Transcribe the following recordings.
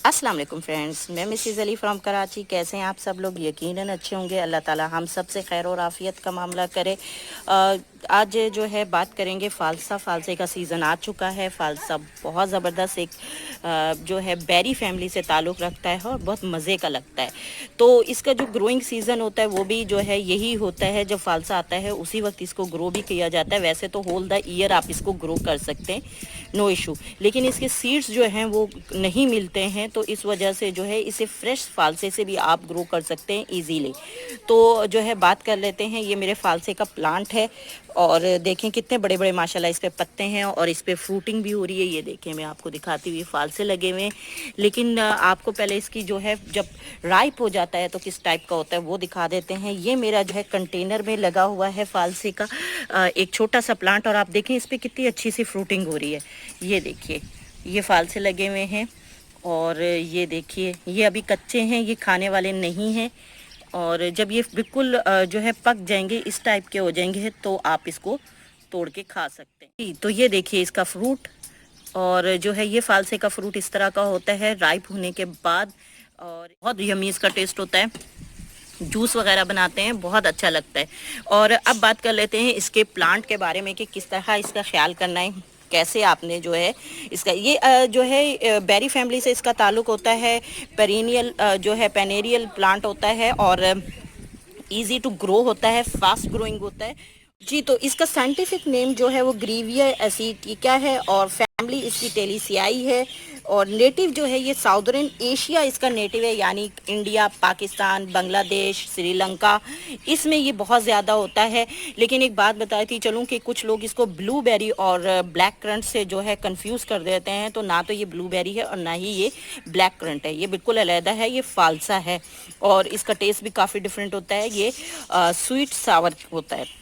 अस्सलाम वालेकुम फ्रेंड्स, मैं मिसेस अली फ्रॉम कराची। कैसे हैं आप सब लोग? यकीनन अच्छे होंगे। अल्लाह ताला हम सब से खैर और आफ़ियत का मामला करे। आज जो है बात करेंगे फ़ालसा। फ़ालसे का सीज़न आ चुका है। फ़ालसा बहुत ज़बरदस्त एक जो है बेरी फैमिली से ताल्लुक़ रखता है और बहुत मज़े का लगता है। तो इसका जो ग्रोइंग सीज़न होता है वो भी जो है यही होता है, जब फ़ालसा आता है उसी वक्त इसको ग्रो भी किया जाता है। वैसे तो होल द ईयर आप इसको ग्रो कर सकते हैं, नो इशू, लेकिन इसके सीड्स जो हैं वो नहीं मिलते हैं, तो इस वजह से जो है इसे फ्रेश फालसे से भी आप ग्रो कर सकते हैं इजीली। तो जो है बात कर लेते हैं, ये मेरे फालसे का प्लांट है और देखें कितने बड़े बड़े माशाल्लाह इस पे पत्ते हैं और इस पे फ्रूटिंग भी हो रही है। ये देखें, मैं आपको दिखाती हुई फालसे लगे हुए हैं, लेकिन आपको पहले इसकी जो है जब राइप हो जाता है तो किस टाइप का होता है वो दिखा देते हैं। ये मेरा जो है कंटेनर में लगा हुआ है फालसे का एक छोटा सा प्लांट, और आप देखें इस पर कितनी अच्छी सी फ्रूटिंग हो रही है। ये देखिए, ये फालसे लगे हुए हैं और ये देखिए ये अभी कच्चे हैं, ये खाने वाले नहीं हैं। और जब ये बिल्कुल जो है पक जाएंगे, इस टाइप के हो जाएंगे, तो आप इसको तोड़ के खा सकते हैं। तो ये देखिए इसका फ्रूट, और जो है ये फालसे का फ्रूट इस तरह का होता है राइप होने के बाद, और बहुत यम्मी इसका टेस्ट होता है। जूस वगैरह बनाते हैं, बहुत अच्छा लगता है। और अब बात कर लेते हैं इसके प्लांट के बारे में कि किस तरह इसका ख्याल करना है, कैसे आपने जो है इसका ये जो है बेरी फैमिली से इसका ताल्लुक़ होता है। पेरिनियल जो है पेनेरियल प्लांट होता है और इजी टू ग्रो होता है, फास्ट ग्रोइंग होता है जी। तो इसका साइंटिफिक नेम जो है वो ग्रीविया एसिटिका है और फैमिली इसकी टेलिसियाई है। और नेटिव जो है ये साउदर्न एशिया इसका नेटिव है, यानी इंडिया, पाकिस्तान, बांग्लादेश, श्रीलंका, इसमें ये बहुत ज़्यादा होता है। लेकिन एक बात बताती चलूँ कि कुछ लोग इसको ब्लूबेरी और ब्लैक करंट से जो है कंफ्यूज कर देते हैं। तो ना तो ये ब्लूबेरी है और ना ही ये ब्लैक करंट है, ये बिल्कुल अलहदा है, ये फालसा है। और इसका टेस्ट भी काफ़ी डिफरेंट होता है, ये स्वीट सावर होता है।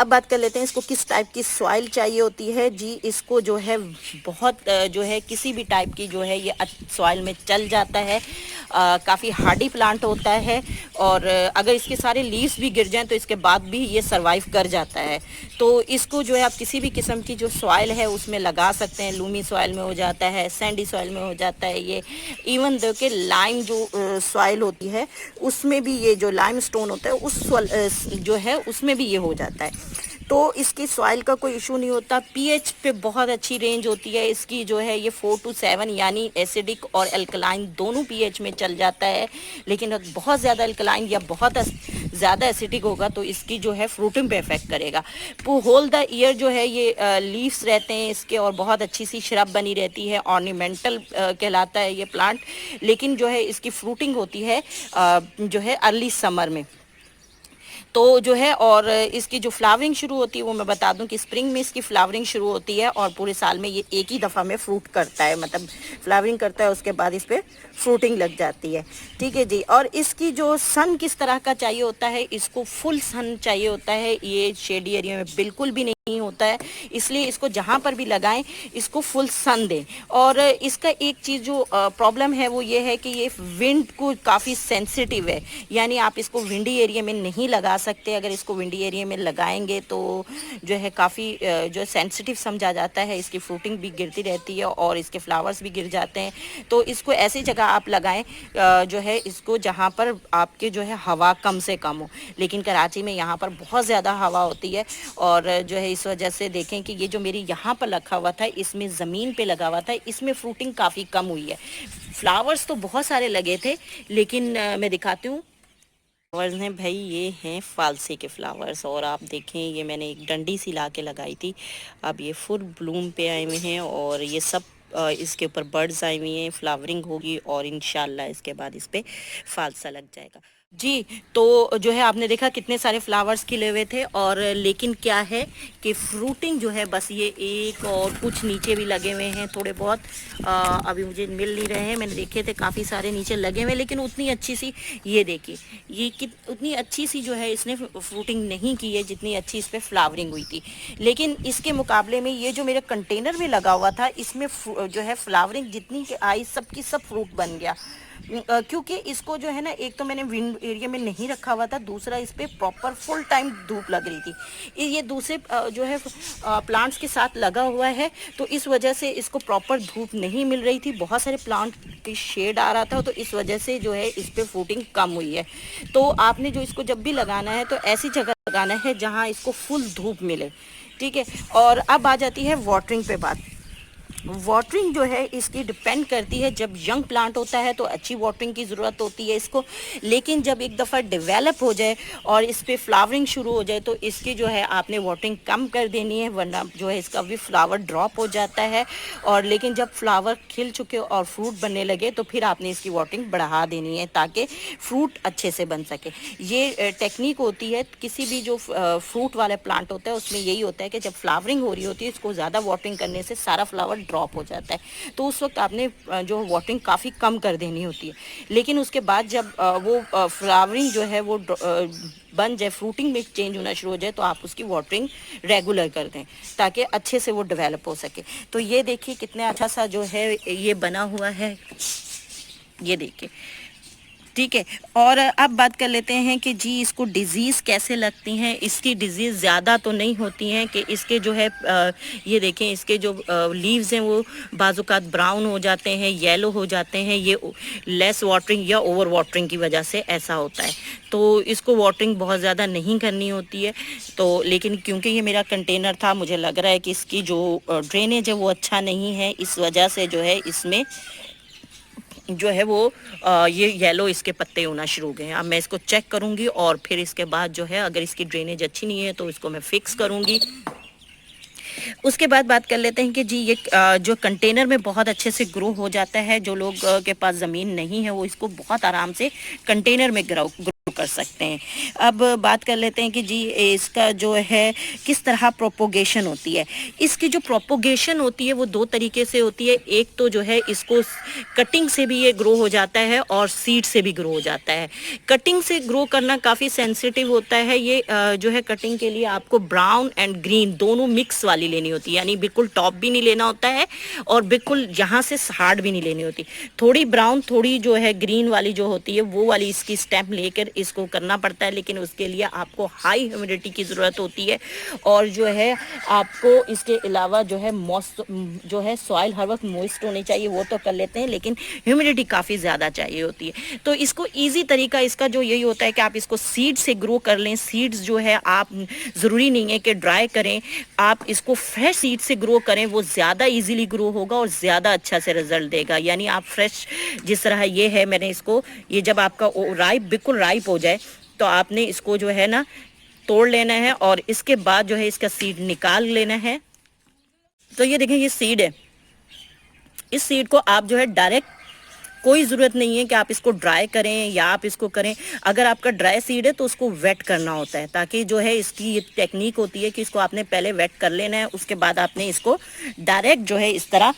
अब बात कर लेते हैं इसको किस टाइप की सॉइल चाहिए होती है जी। इसको जो है बहुत जो है किसी भी टाइप की जो है ये सॉइल में चल जाता है। काफ़ी हार्डी प्लांट होता है और अगर इसके सारे लीव्स भी गिर जाएं तो इसके बाद भी ये सरवाइव कर जाता है। तो इसको जो है आप किसी भी किस्म की जो सॉइल है उसमें लगा सकते हैं। लूमी सॉइल में हो जाता है, सैंडी सॉइल में हो जाता है ये, इवन दो के लाइम जो सॉइल होती है उसमें भी, ये जो लाइम स्टोन होता है उस जो है उसमें भी ये हो जाता है। तो इसकी सॉइल का कोई इशू नहीं होता। पीएच पे बहुत अच्छी रेंज होती है इसकी, जो है ये 4 to 7 यानी एसिडिक और एल्कलाइन दोनों पीएच में चल जाता है। लेकिन बहुत ज़्यादा एल्कलाइन या बहुत ज़्यादा एसिडिक होगा तो इसकी जो है फ्रूटिंग पे इफेक्ट करेगा। तो होल द ईयर जो है ये लीव्स रहते हैं इसके और बहुत अच्छी सी श्रब बनी रहती है, ऑर्नामेंटल कहलाता है ये प्लांट। लेकिन जो है इसकी फ्रूटिंग होती है जो है अर्ली समर में। तो जो है और इसकी जो फ्लावरिंग शुरू होती है वो मैं बता दूं कि स्प्रिंग में इसकी फ्लावरिंग शुरू होती है और पूरे साल में ये एक ही दफ़ा में फ्रूट करता है, मतलब फ्लावरिंग करता है, उसके बाद इस पर फ्रूटिंग लग जाती है। ठीक है जी। और इसकी जो सन किस तरह का चाहिए होता है, इसको फुल सन चाहिए होता है, ये शेडी एरिया में बिल्कुल भी नहीं होता है। इसलिए इसको जहाँ पर भी लगाएं इसको फुल सन दें। और इसका एक चीज़ जो प्रॉब्लम है वो ये है कि ये विंड को काफ़ी सेंसिटिव है, यानी आप इसको विंडी एरिया में नहीं लगा सकते। अगर इसको विंडी एरिया में लगाएंगे तो जो है काफ़ी जो सेंसिटिव समझा जाता है, इसकी फ्रूटिंग भी गिरती रहती है और इसके फ्लावर्स भी गिर जाते हैं। तो इसको ऐसी जगह आप लगाएं जो है इसको जहाँ पर आपके जो है हवा कम से कम हो। लेकिन कराची में यहाँ पर बहुत ज़्यादा हवा होती है और जो है इस वजह से देखें कि ये जो मेरी यहाँ पर रखा हुआ था, इसमें ज़मीन पे लगा हुआ था, इसमें फ्रूटिंग काफ़ी कम हुई है। फ्लावर्स तो बहुत सारे लगे थे, लेकिन मैं दिखाती हूँ फ्लावर्स हैं भाई, ये हैं फालसे के फ्लावर्स। और आप देखें ये मैंने एक डंडी सी ला के लगाई थी, अब ये फुल ब्लूम पे आए हुए हैं और ये सब इसके ऊपर बर्ड्स आई हुई हैं, फ्लावरिंग होगी और इंशाल्लाह इसके बाद इस पे फालसा लग जाएगा जी। तो जो है आपने देखा कितने सारे फ्लावर्स खिले हुए थे, और लेकिन क्या है कि फ्रूटिंग जो है बस ये एक और कुछ नीचे भी लगे हुए हैं थोड़े बहुत, अभी मुझे मिल नहीं रहे हैं। मैंने देखे थे काफ़ी सारे नीचे लगे हुए, लेकिन उतनी अच्छी सी, ये देखिए ये उतनी अच्छी सी जो है इसने फ्रूटिंग नहीं की है जितनी अच्छी इस पर फ्लावरिंग हुई थी। लेकिन इसके मुकाबले में ये जो मेरे कंटेनर में लगा हुआ था, इसमें जो है फ्लावरिंग जितनी आई सबकी सब फ्रूट बन गया। क्योंकि इसको जो है ना, एक तो मैंने विंड एरिया में नहीं रखा हुआ था, दूसरा इस पर प्रॉपर फुल टाइम धूप लग रही थी। ये दूसरे जो है प्लांट्स के साथ लगा हुआ है, तो इस वजह से इसको प्रॉपर धूप नहीं मिल रही थी, बहुत सारे प्लांट की शेड आ रहा था, तो इस वजह से जो है इस पर फ्रूटिंग कम हुई है। तो आपने जो इसको जब भी लगाना है तो ऐसी जगह लगाना है जहाँ इसको फुल धूप मिले, ठीक है। और अब आ जाती है वाटरिंग पे बात। वाटरिंग जो है इसकी डिपेंड करती है, जब यंग प्लांट होता है तो अच्छी वाटरिंग की ज़रूरत होती है इसको, लेकिन जब एक दफ़ा डेवलप हो जाए और इस पर फ्लावरिंग शुरू हो जाए तो इसकी जो है आपने वाटरिंग कम कर देनी है, वरना जो है इसका भी फ्लावर ड्रॉप हो जाता है। और लेकिन जब फ्लावर खिल चुके और फ्रूट बनने लगे तो फिर आपने इसकी वाटरिंग बढ़ा देनी है ताकि फ्रूट अच्छे से बन सके। ये टेक्निक होती है, किसी भी जो फ्रूट वाला प्लांट होता है उसमें यही होता है कि जब फ्लावरिंग हो रही होती है इसको ज़्यादा वाटरिंग करने से सारा फ्लावर ड्रॉप हो जाता है, तो उस वक्त आपने जो वाटरिंग काफ़ी कम कर देनी होती है। लेकिन उसके बाद जब वो फ्लावरिंग जो है वो बन जाए, फ्रूटिंग में चेंज होना शुरू हो जाए, तो आप उसकी वाटरिंग रेगुलर कर दें ताकि अच्छे से वो डेवलप हो सके। तो ये देखिए कितने अच्छा सा जो है ये बना हुआ है, ये देखिए, ठीक है। और अब बात कर लेते हैं कि जी इसको डिज़ीज़ कैसे लगती हैं। इसकी डिज़ीज़ ज़्यादा तो नहीं होती हैं कि इसके जो है ये देखें, इसके जो लीव्स हैं वो बाज़ात ब्राउन हो जाते हैं, येलो हो जाते हैं, ये लेस वाटरिंग या ओवर वाटरिंग की वजह से ऐसा होता है। तो इसको वाटरिंग बहुत ज़्यादा नहीं करनी होती है। तो लेकिन क्योंकि ये मेरा कंटेनर था, मुझे लग रहा है कि इसकी जो ड्रेनेज है वो अच्छा नहीं है, इस वजह से जो है इसमें जो है वो ये येलो इसके पत्ते होना शुरू हो गए हैं। अब मैं इसको चेक करूंगी और फिर इसके बाद जो है अगर इसकी ड्रेनेज अच्छी नहीं है तो इसको मैं फिक्स करूंगी। उसके बाद बात कर लेते हैं कि जी ये जो कंटेनर में बहुत अच्छे से ग्रो हो जाता है, जो लोग के पास ज़मीन नहीं है वो इसको बहुत आराम से कंटेनर में ग्रो कर सकते हैं। अब बात कर लेते हैं कि जी इसका जो है किस तरह प्रोपोगेशन होती है। इसकी जो प्रोपोगेशन होती है वो दो तरीके से होती है। एक तो जो है इसको कटिंग से भी ये ग्रो हो जाता है और सीड से भी ग्रो हो जाता है। कटिंग से ग्रो करना काफ़ी सेंसिटिव होता है। ये जो है कटिंग के लिए आपको ब्राउन एंड ग्रीन दोनों मिक्स वाली लेनी होती है, यानी बिल्कुल टॉप भी नहीं लेना होता है और बिल्कुल यहाँ से हार्ड भी नहीं लेनी होती। थोड़ी ब्राउन थोड़ी जो है ग्रीन वाली जो होती है वो वाली इसकी स्टेम लेकर इसको करना पड़ता है, लेकिन उसके लिए आपको हाई ह्यूमिडिटी की ज़रूरत होती है। और जो है आपको इसके अलावा जो है जो है सॉइल हर वक्त मॉइस्ट होनी चाहिए, वो तो कर लेते हैं, लेकिन ह्यूमिडिटी काफ़ी ज़्यादा चाहिए होती है। तो इसको ईजी तरीका इसका जो यही होता है कि आप इसको सीड से ग्रो कर लें। सीड्स जो है आप ज़रूरी नहीं है कि ड्राई करें, आप इसको फ्रेश सीड से ग्रो करें, वो ज़्यादा ईजीली ग्रो होगा और ज़्यादा अच्छा से रिजल्ट देगा। यानी आप फ्रेश, जिस तरह ये है, मैंने इसको, ये जब आपका राइप बिल्कुल राइप हो जाए तो आपने इसको जो है ना तोड़ लेना है और इसके बाद जो है इसका सीड निकाल लेना है। तो ये देखें, ये सीड है, इस सीड को आप जो है डायरेक्ट, कोई ज़रूरत नहीं है कि आप इसको ड्राई करें या आप इसको करें। अगर आपका ड्राई सीड है तो उसको वेट करना होता है, ताकि जो है इसकी ये टेक्निक होती है कि इसको आपने पहले वेट कर लेना है, उसके बाद आपने इसको डायरेक्ट जो है इस तरह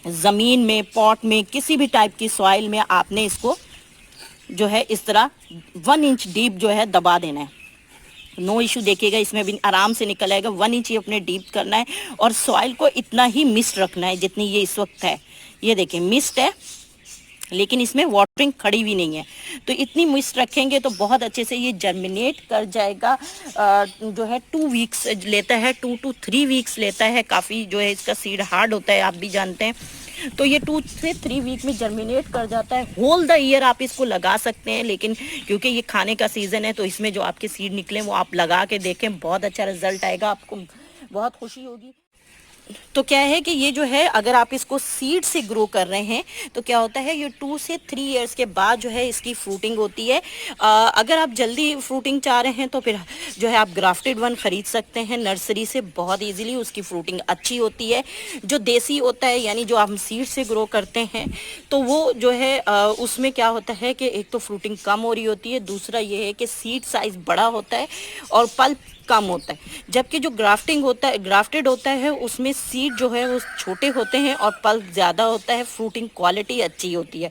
ज़मीन में, पॉट में, किसी भी टाइप की सॉइल में आपने इसको जो है इस तरह 1 इंच डीप जो है दबा देना है। नो इशू, देखिएगा इसमें भी आराम से निकल आएगा। 1 इंच ही अपने डीप करना है और सॉइल को इतना ही मिस्ट रखना है जितनी ये इस वक्त है। ये देखिए मिस्ट है, लेकिन इसमें वाटरिंग खड़ी हुई नहीं है, तो इतनी मिस्ट रखेंगे तो बहुत अच्छे से ये जर्मिनेट कर जाएगा। जो है 2 वीक्स लेता है, 2 to 3 वीक्स लेता है। काफ़ी जो है इसका सीड हार्ड होता है, आप भी जानते हैं। तो ये 2 से 3 वीक में जर्मिनेट कर जाता है। होल द ईयर आप इसको लगा सकते हैं, लेकिन क्योंकि ये खाने का सीज़न है तो इसमें जो आपके सीड निकले वो आप लगा के देखें, बहुत अच्छा रिजल्ट आएगा, आपको बहुत खुशी होगी। तो क्या है कि ये जो है अगर आप इसको सीड से ग्रो कर रहे हैं तो क्या होता है, ये 2 से 3 इयर्स के बाद जो है इसकी फ्रूटिंग होती है। अगर आप जल्दी फ्रूटिंग चाह रहे हैं तो फिर जो है आप ग्राफ्टेड वन ख़रीद सकते हैं नर्सरी से, बहुत इजीली उसकी फ्रूटिंग अच्छी होती है। जो देसी होता है, यानी जो हम सीड से ग्रो करते हैं, तो वो जो है उसमें क्या होता है कि एक तो फ्रूटिंग कम हो रही होती है, दूसरा ये है कि सीड साइज़ बड़ा होता है और पल्प कम होता है। जबकि जो ग्राफ्टिंग होता है, ग्राफ्टेड होता है, उसमें सीड जो है वो छोटे होते हैं और पल्प ज़्यादा होता है, फ्रूटिंग क्वालिटी अच्छी होती है।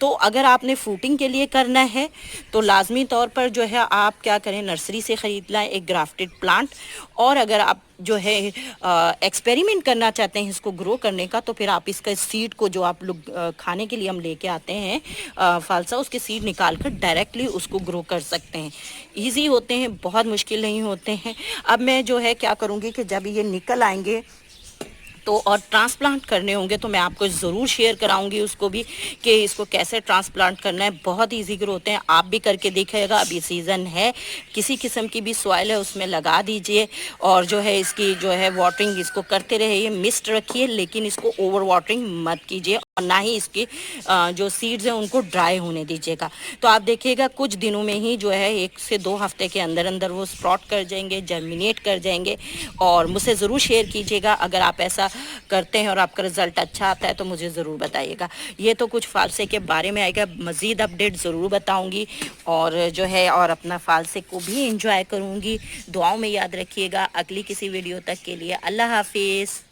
तो अगर आपने फ्रूटिंग के लिए करना है तो लाजमी तौर पर जो है आप क्या करें, नर्सरी से ख़रीद लाएं एक ग्राफ्टेड प्लांट। और अगर आप जो है एक्सपेरिमेंट करना चाहते हैं इसको ग्रो करने का, तो फिर आप इसका सीड को जो आप लोग खाने के लिए हम लेके आते हैं फालसा, उसके सीड निकाल कर डायरेक्टली उसको ग्रो कर सकते हैं। ईजी होते हैं, बहुत मुश्किल नहीं होते हैं। अब मैं जो है क्या करूँगी कि जब ये निकल आएंगे तो और ट्रांसप्लांट करने होंगे तो मैं आपको ज़रूर शेयर कराऊंगी उसको भी, कि इसको कैसे ट्रांसप्लांट करना है। बहुत इजी ग्रो होते हैं, आप भी करके देखिएगा। अभी सीज़न है, किसी किस्म की भी सॉइल है उसमें लगा दीजिए, और जो है इसकी जो है वाटरिंग इसको करते रहिए, मिस्ट रखिए, लेकिन इसको ओवर वाटरिंग मत कीजिए, और ना ही इसकी जो सीड्स हैं उनको ड्राई होने दीजिएगा। तो आप देखिएगा कुछ दिनों में ही जो है 1 से 2 हफ्ते के अंदर अंदर वो स्प्रॉट कर जाएंगे, जर्मिनेट कर जाएंगे। और मुझसे ज़रूर शेयर कीजिएगा अगर आप ऐसा करते हैं और आपका रिज़ल्ट अच्छा आता है तो मुझे ज़रूर बताइएगा। ये तो कुछ फ़ालसे के बारे में आएगा, मज़ीद अपडेट ज़रूर बताऊंगी, और जो है और अपना फ़ालसे को भी इंजॉय करूंगी। दुआओं में याद रखिएगा। अगली किसी वीडियो तक के लिए अल्लाह हाफिज़।